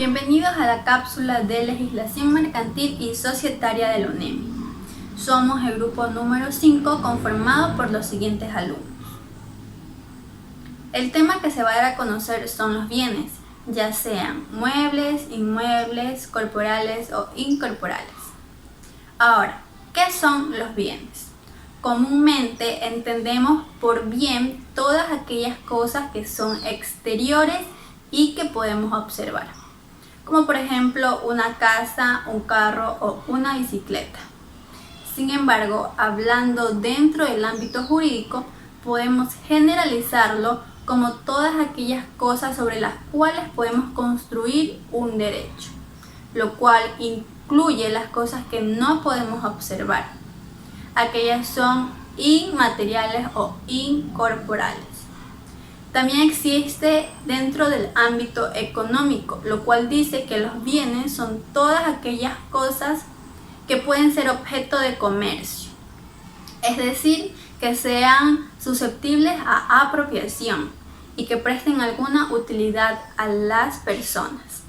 Bienvenidos a la cápsula de legislación mercantil y societaria de la UNEMI. Somos el grupo número 5 conformado por los siguientes alumnos. El tema que se va a dar a conocer son los bienes, ya sean muebles, inmuebles, corporales o incorporales. Ahora, ¿qué son los bienes? Comúnmente entendemos por bien todas aquellas cosas que son exteriores y que podemos observar, como por ejemplo una casa, un carro o una bicicleta. Sin embargo, hablando dentro del ámbito jurídico, podemos generalizarlo como todas aquellas cosas sobre las cuales podemos construir un derecho, lo cual incluye las cosas que no podemos observar. Aquellas son inmateriales o incorporales. También existe dentro del ámbito económico, lo cual dice que los bienes son todas aquellas cosas que pueden ser objeto de comercio, es decir, que sean susceptibles a apropiación y que presten alguna utilidad a las personas.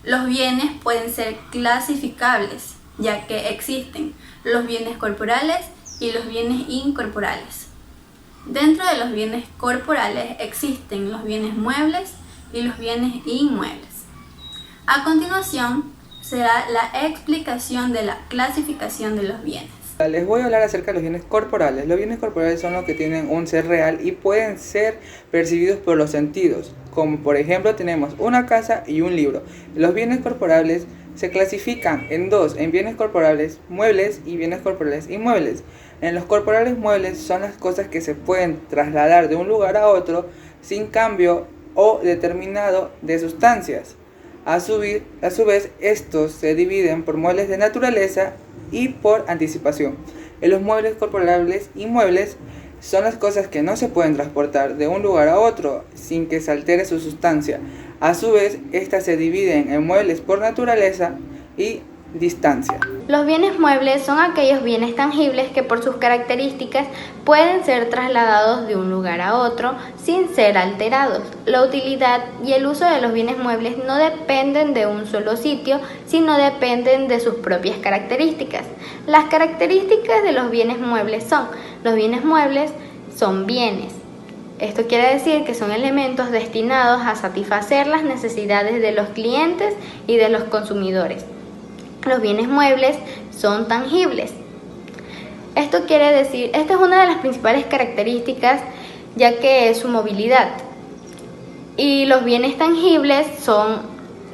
Los bienes pueden ser clasificables, ya que existen los bienes corporales y los bienes incorporales. Dentro de los bienes corporales existen los bienes muebles y los bienes inmuebles. A continuación será la explicación de la clasificación de los bienes. Les voy a hablar acerca de los bienes corporales. Los bienes corporales son los que tienen un ser real y pueden ser percibidos por los sentidos, como por ejemplo tenemos una casa y un libro. Los bienes corporales se clasifican en dos, en bienes corporales muebles y bienes corporales inmuebles. En los corporales muebles son las cosas que se pueden trasladar de un lugar a otro sin cambio o determinado de sustancias. A su vez, estos se dividen por muebles de naturaleza y por anticipación. En los muebles corporales inmuebles son las cosas que no se pueden transportar de un lugar a otro sin que se altere su sustancia. A su vez, estas se dividen en muebles por naturaleza y distancia. Los bienes muebles son aquellos bienes tangibles que por sus características pueden ser trasladados de un lugar a otro sin ser alterados. La utilidad y el uso de los bienes muebles no dependen de un solo sitio, sino dependen de sus propias características. Las características de los bienes muebles son bienes. Esto quiere decir que son elementos destinados a satisfacer las necesidades de los clientes y de los consumidores. Los bienes muebles son tangibles. Esta es una de las principales características, ya que es su movilidad. Y los bienes tangibles son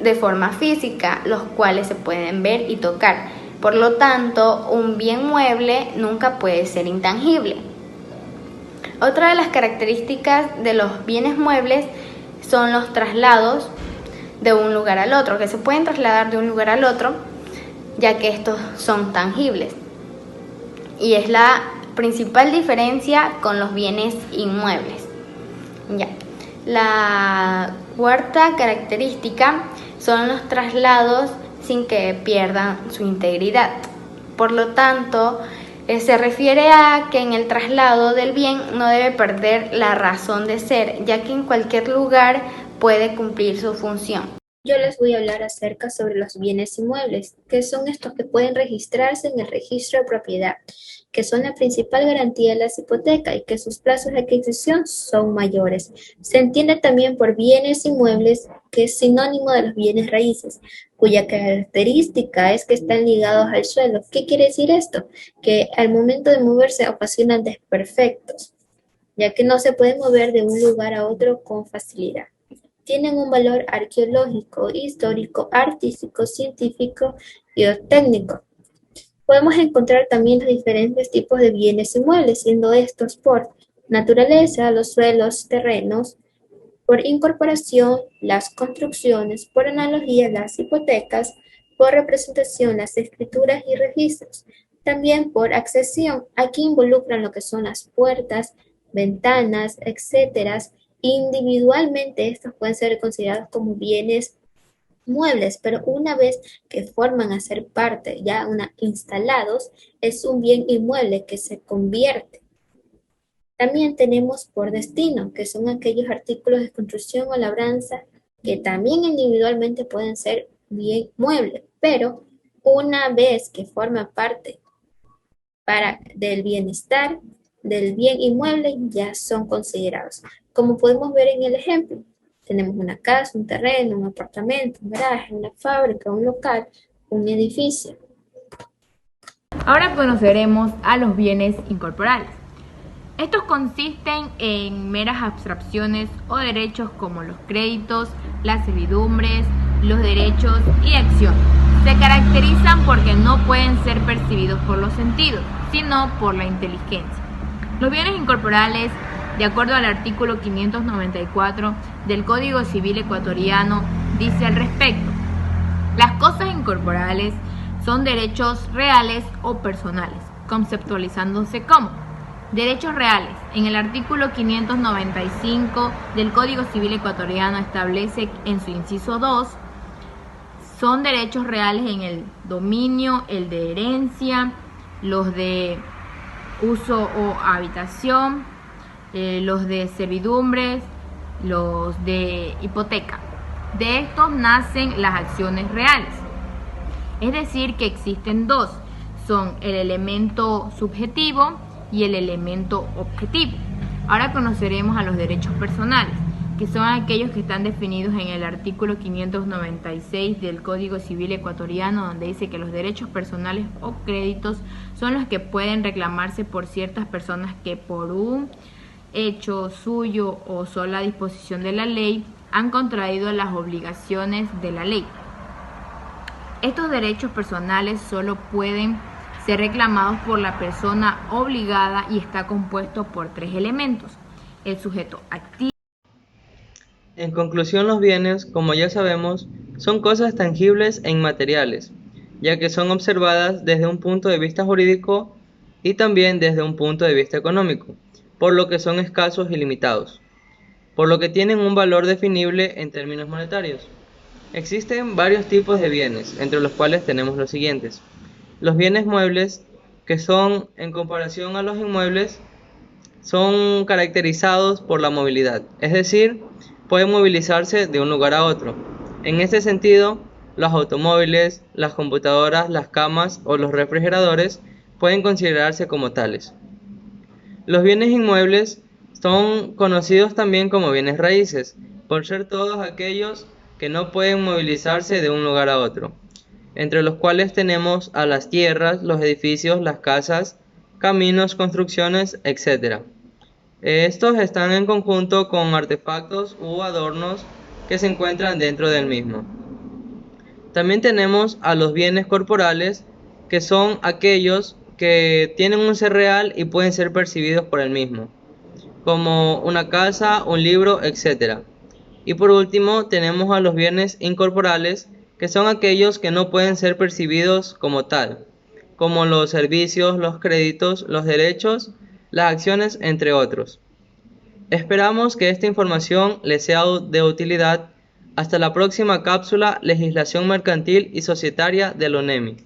de forma física, los cuales se pueden ver y tocar. Por lo tanto, un bien mueble nunca puede ser intangible. Otra de las características de los bienes muebles son los traslados de un lugar al otro, que se pueden trasladar de un lugar al otro, ya que estos son tangibles. Y es la principal diferencia con los bienes inmuebles. La cuarta característica son los traslados sin que pierdan su integridad. Por lo tanto, se refiere a que en el traslado del bien no debe perder la razón de ser, ya que en cualquier lugar puede cumplir su función. Yo les voy a hablar acerca sobre los bienes inmuebles, que son estos que pueden registrarse en el registro de propiedad, que son la principal garantía de las hipotecas y que sus plazos de adquisición son mayores. Se entiende también por bienes inmuebles, que es sinónimo de los bienes raíces, cuya característica es que están ligados al suelo. ¿Qué quiere decir esto? Que al momento de moverse ocasionan desperfectos, ya que no se pueden mover de un lugar a otro con facilidad. Tienen un valor arqueológico, histórico, artístico, científico y técnico. Podemos encontrar también los diferentes tipos de bienes inmuebles, siendo estos por naturaleza, los suelos, terrenos, por incorporación, las construcciones, por analogía, las hipotecas, por representación, las escrituras y registros. También por accesión, aquí involucran lo que son las puertas, ventanas, etcétera. Individualmente estos pueden ser considerados como bienes muebles, pero una vez que forman a ser parte, ya instalados, es un bien inmueble que se convierte. También tenemos por destino, que son aquellos artículos de construcción o labranza que también individualmente pueden ser bien muebles, pero una vez que forman parte del bienestar del bien inmueble ya son considerados. Como podemos ver en el ejemplo, tenemos una casa, un terreno, un apartamento, un garaje, una fábrica, un local, un edificio. Ahora conoceremos a los bienes incorporales. Estos consisten en meras abstracciones o derechos como los créditos, las servidumbres, los derechos y acciones. Se caracterizan porque no pueden ser percibidos por los sentidos, sino por la inteligencia. Los bienes incorporales, de acuerdo al artículo 594 del Código Civil ecuatoriano, dice al respecto: las cosas incorporales son derechos reales o personales, conceptualizándose como derechos reales. En el artículo 595 del Código Civil ecuatoriano establece en su inciso 2, son derechos reales en el dominio, el de herencia, los de uso o habitación, los de servidumbres, los de hipoteca. De estos nacen las acciones reales. Es decir, que existen dos, son el elemento subjetivo y el elemento objetivo. Ahora conoceremos a los derechos personales, que son aquellos que están definidos en el artículo 596 del Código Civil ecuatoriano, donde dice que los derechos personales o créditos son los que pueden reclamarse por ciertas personas que por un hecho suyo o sola disposición de la ley han contraído las obligaciones de la ley. Estos derechos personales solo pueden ser reclamados por la persona obligada y está compuesto por tres elementos: el sujeto activo. En conclusión, los bienes, como ya sabemos, son cosas tangibles e inmateriales, ya que son observadas desde un punto de vista jurídico y también desde un punto de vista económico, por lo que son escasos y limitados, por lo que tienen un valor definible en términos monetarios. Existen varios tipos de bienes, entre los cuales tenemos los siguientes: los bienes muebles, que son, en comparación a los inmuebles, son caracterizados por la movilidad, es decir, pueden movilizarse de un lugar a otro. En este sentido, los automóviles, las computadoras, las camas o los refrigeradores pueden considerarse como tales. Los bienes inmuebles son conocidos también como bienes raíces, por ser todos aquellos que no pueden movilizarse de un lugar a otro, entre los cuales tenemos a las tierras, los edificios, las casas, caminos, construcciones, etc. Estos están en conjunto con artefactos u adornos que se encuentran dentro del mismo. También tenemos a los bienes corporales, que son aquellos que tienen un ser real y pueden ser percibidos por el mismo, como una casa, un libro, etc. Y por último tenemos a los bienes incorporales, que son aquellos que no pueden ser percibidos como tal, como los servicios, los créditos, los derechos, las acciones, entre otros. Esperamos que esta información les sea de utilidad. Hasta la próxima cápsula Legislación Mercantil y Societaria de la UNEMI.